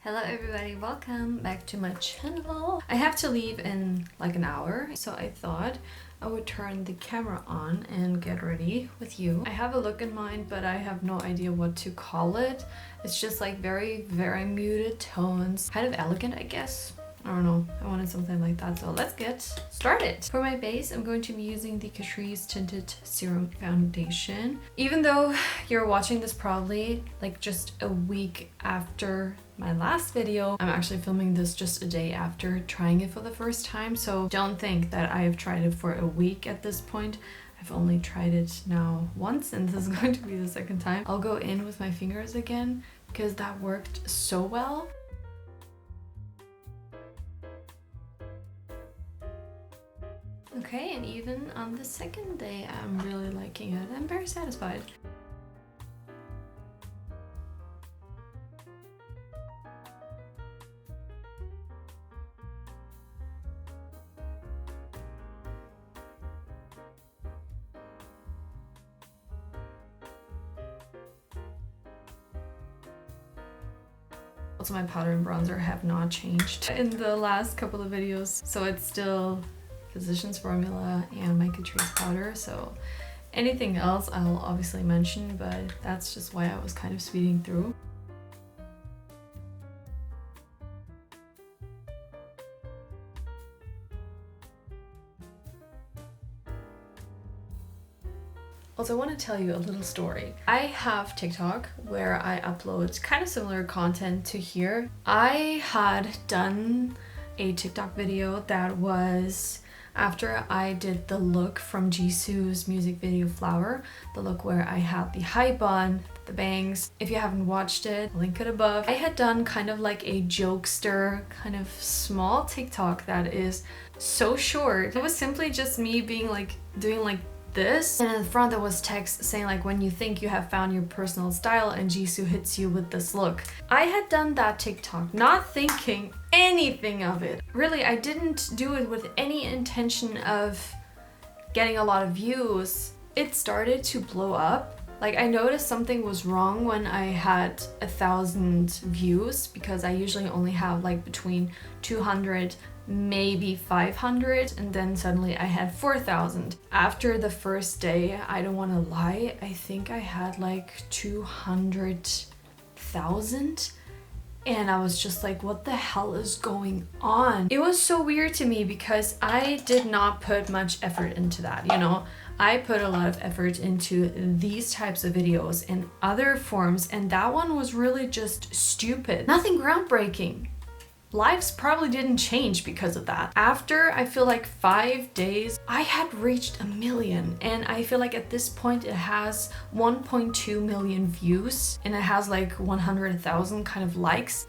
Hello everybody, welcome back to my channel. I have to leave in like an hour, so I thought I would turn the camera on and get ready with you. I have a look in mind, but I have no idea what to call it. It's just like very muted tones. Kind of elegant, I guess. I don't know, I wanted something like that, so let's get started. For my base, I'm going to be using the Catrice Tinted Serum Foundation. Even though you're watching this probably like just a week after my last video, I'm actually filming this just a day after trying it for the first time, so don't think that I've tried it for a week at this point. I've only tried it now once, and this is going to be the second time. I'll go in with my fingers again because that worked so well. Okay, and even on the second day, I'm really liking it. I'm very satisfied. Also, my powder and bronzer have not changed in the last couple of videos, so it's still Physicians Formula and my Catrice powder, so anything else I'll obviously mention, but that's just why I was kind of speeding through. Also, I want to tell you a little story. I have TikTok where I upload kind of similar content to here. I had done a TikTok video that was after I did the look from Jisoo's music video Flower, the look where I had the high bun, the bangs. If you haven't watched it, I'll link it above. I had done kind of like a jokester, kind of small TikTok that is so short. It was simply just me being like, doing like this, and in the front there was text saying like, when you think you have found your personal style and Jisoo hits you with this look. I had done that TikTok not thinking anything of it. Really, I didn't do it with any intention of getting a lot of views. It started to blow up. Like, I noticed something was wrong when I had 1,000 views, because I usually only have like between 200 maybe 500, and then suddenly I had 4,000. After the first day, I don't want to lie, I think I had like 200,000, and I was just like, what the hell is going on? It was so weird to me because I did not put much effort into that, you know? I put a lot of effort into these types of videos and other forms, and that one was really just stupid. Nothing groundbreaking. Lives probably didn't change because of that. After, I feel like 5 days, I had reached 1 million, and I feel like at this point it has 1.2 million views and it has like 100,000 kind of likes.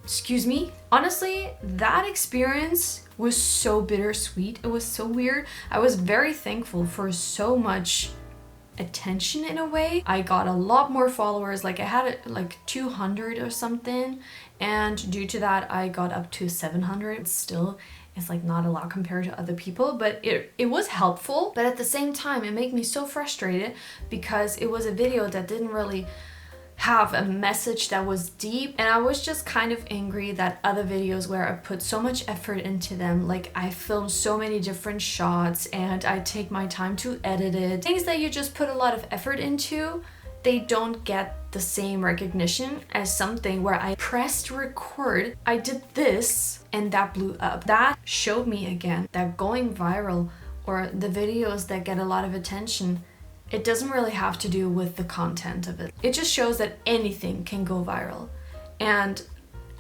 Excuse me? Honestly, that experience was so bittersweet. It was so weird. I was very thankful for so much attention in a way. I got a lot more followers, like I had like 200 or something, and due to that I got up to 700. Still, it's like not a lot compared to other people, but it was helpful. But at the same time, it made me so frustrated because it was a video that didn't really have a message that was deep, and I was just kind of angry that other videos where I put so much effort into them, like I filmed so many different shots and I take my time to edit it, things that you just put a lot of effort into, they don't get the same recognition as something where I pressed record, I did this, and that blew up. That showed me again that going viral, or the videos that get a lot of attention, it doesn't really have to do with the content of it. It just shows that anything can go viral. And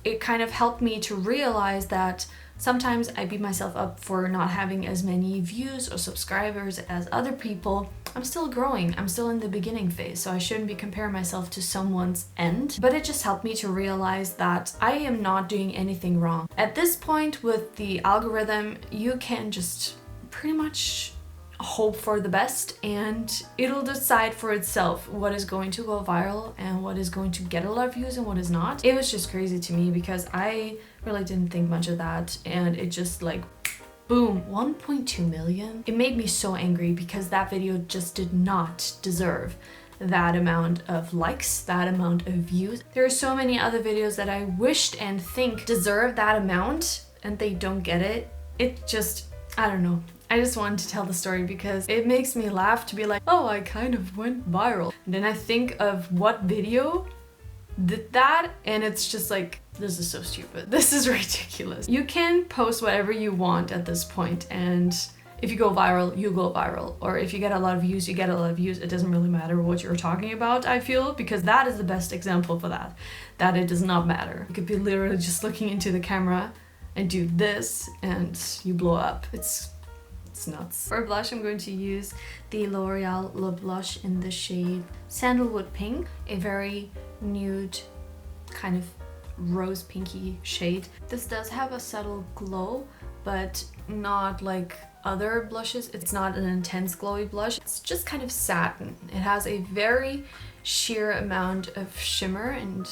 it kind of helped me to realize that sometimes I beat myself up for not having as many views or subscribers as other people. I'm still growing, I'm still in the beginning phase, so I shouldn't be comparing myself to someone's end. But it just helped me to realize that I am not doing anything wrong. At this point with the algorithm, you can just pretty much hope for the best, and it'll decide for itself what is going to go viral and what is going to get a lot of views and what is not. It was just crazy to me because I really didn't think much of that, and it just like boom, 1.2 million. It made me so angry because that video just did not deserve that amount of likes, that amount of views. There are so many other videos that I wished and think deserve that amount and they don't get it. It just, I don't know. I just wanted to tell the story because it makes me laugh to be like, oh, I kind of went viral. And then I think of what video did that and it's just like, this is so stupid. This is ridiculous. You can post whatever you want at this point, and if you go viral, you go viral. Or if you get a lot of views, you get a lot of views. It doesn't really matter what you're talking about, I feel, because that is the best example for that it does not matter. You could be literally just looking into the camera and do this and you blow up. It's nuts. For blush, I'm going to use the L'Oreal Lip Blush in the shade Sandalwood Pink, a very nude kind of rose pinky shade. This does have a subtle glow, but not like other blushes. It's not an intense glowy blush. It's just kind of satin. It has a very sheer amount of shimmer and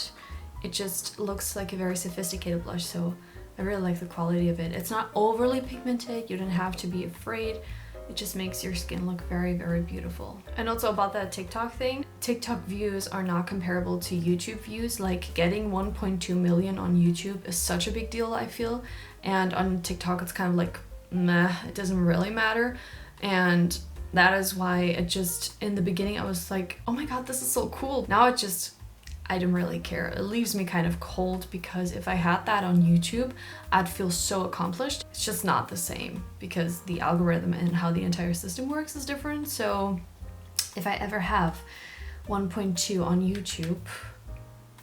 it just looks like a very sophisticated blush, so I really like the quality of it. It's not overly pigmented. You don't have to be afraid. It just makes your skin look very, very beautiful. And also about that TikTok thing, TikTok views are not comparable to YouTube views. Like getting 1.2 million on YouTube is such a big deal, I feel. And on TikTok, it's kind of like, meh, it doesn't really matter. And that is why it just, in the beginning, I was like, oh my God, this is so cool. Now it just, I don't really care. It leaves me kind of cold because if I had that on YouTube, I'd feel so accomplished. It's just not the same because the algorithm and how the entire system works is different. So if I ever have 1.2 on YouTube,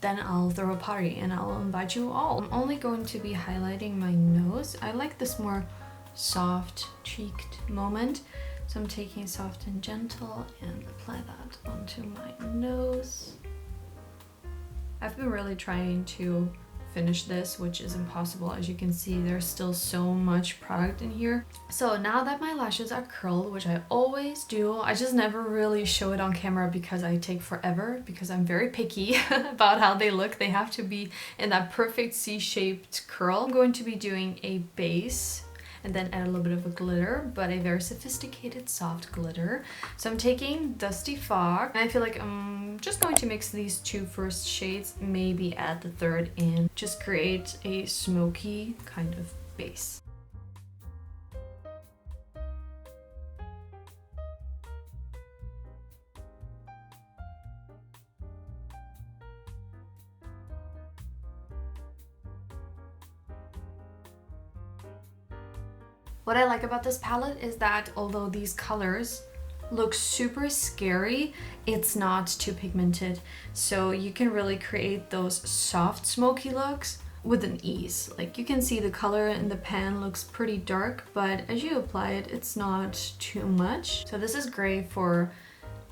then I'll throw a party and I'll invite you all. I'm only going to be highlighting my nose. I like this more soft cheeked moment. So I'm taking soft and gentle and apply that onto my nose. I've been really trying to finish this, which is impossible. As you can see, there's still so much product in here. So now that my lashes are curled, which I always do, I just never really show it on camera because I take forever, because I'm very picky about how they look. They have to be in that perfect C-shaped curl. I'm going to be doing a base and then add a little bit of a glitter, but a very sophisticated soft glitter. So I'm taking Dusty Fog, and I feel like I'm just going to mix these two first shades, maybe add the third in, just create a smoky kind of base. What I like about this palette is that although these colors look super scary, it's not too pigmented. So you can really create those soft smoky looks with an ease. Like you can see the color in the pan looks pretty dark, but as you apply it, it's not too much. So this is great for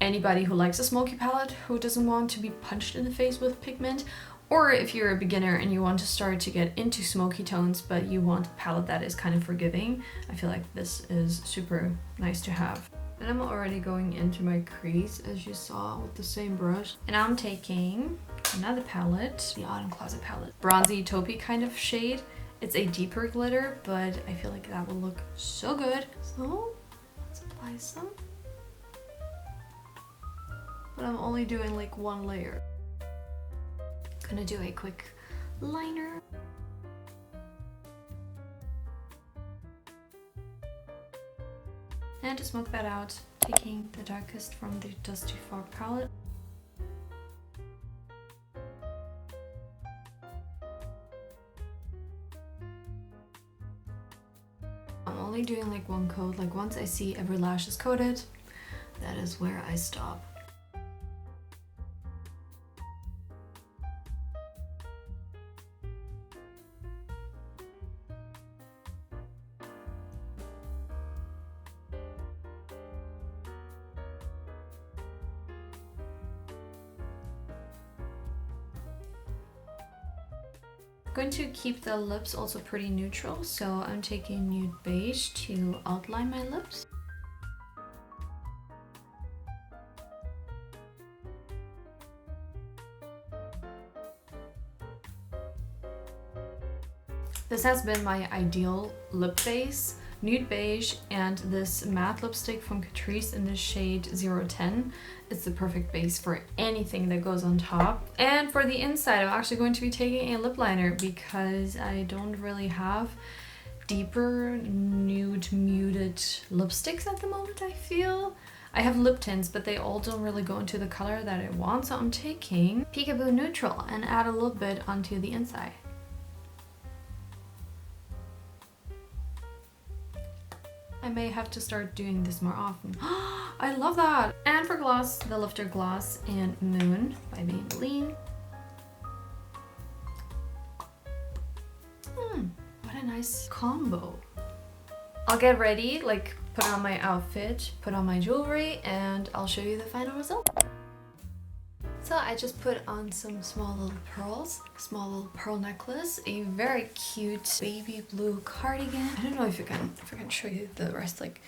anybody who likes a smoky palette, who doesn't want to be punched in the face with pigment, or if you're a beginner and you want to start to get into smoky tones, but you want a palette that is kind of forgiving, I feel like this is super nice to have. And I'm already going into my crease, as you saw, with the same brush. And I'm taking another palette, the Autumn Closet palette. Bronzy taupey kind of shade. It's a deeper glitter, but I feel like that will look so good. So let's apply some. But I'm only doing like one layer. Gonna do a quick liner. And to smoke that out, taking the darkest from the Dusty Fog palette. I'm only doing like one coat, like once I see every lash is coated, that is where I stop. I'm going to keep the lips also pretty neutral, so I'm taking nude beige to outline my lips. This has been my ideal lip base nude beige and this matte lipstick from Catrice in the shade 010. It's the perfect base for anything that goes on top. And for the inside, I'm actually going to be taking a lip liner because I don't really have deeper nude muted lipsticks at the moment, I feel. I have lip tints, but they all don't really go into the color that I want, so I'm taking Peekaboo Neutral and add a little bit onto the inside. I may have to start doing this more often. I love that! And for gloss, the Lifter Gloss in Moon by Maybelline. What a nice combo. I'll get ready, like put on my outfit, put on my jewelry, and I'll show you the final result. So I just put on some small little pearls, small little pearl necklace, a very cute baby blue cardigan. I don't know if I can show you the rest, like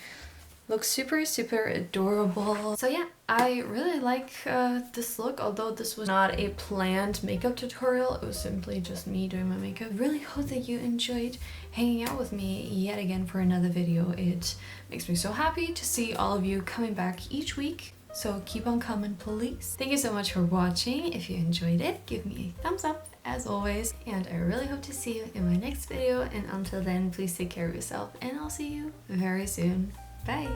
looks super adorable. So yeah, I really like this look, although this was not a planned makeup tutorial. It was simply just me doing my makeup. Really hope that you enjoyed hanging out with me yet again for another video. It makes me so happy to see all of you coming back each week. So keep on coming, please. Thank you so much for watching. If you enjoyed it, give me a thumbs up as always. And I really hope to see you in my next video. And until then, please take care of yourself and I'll see you very soon. Bye!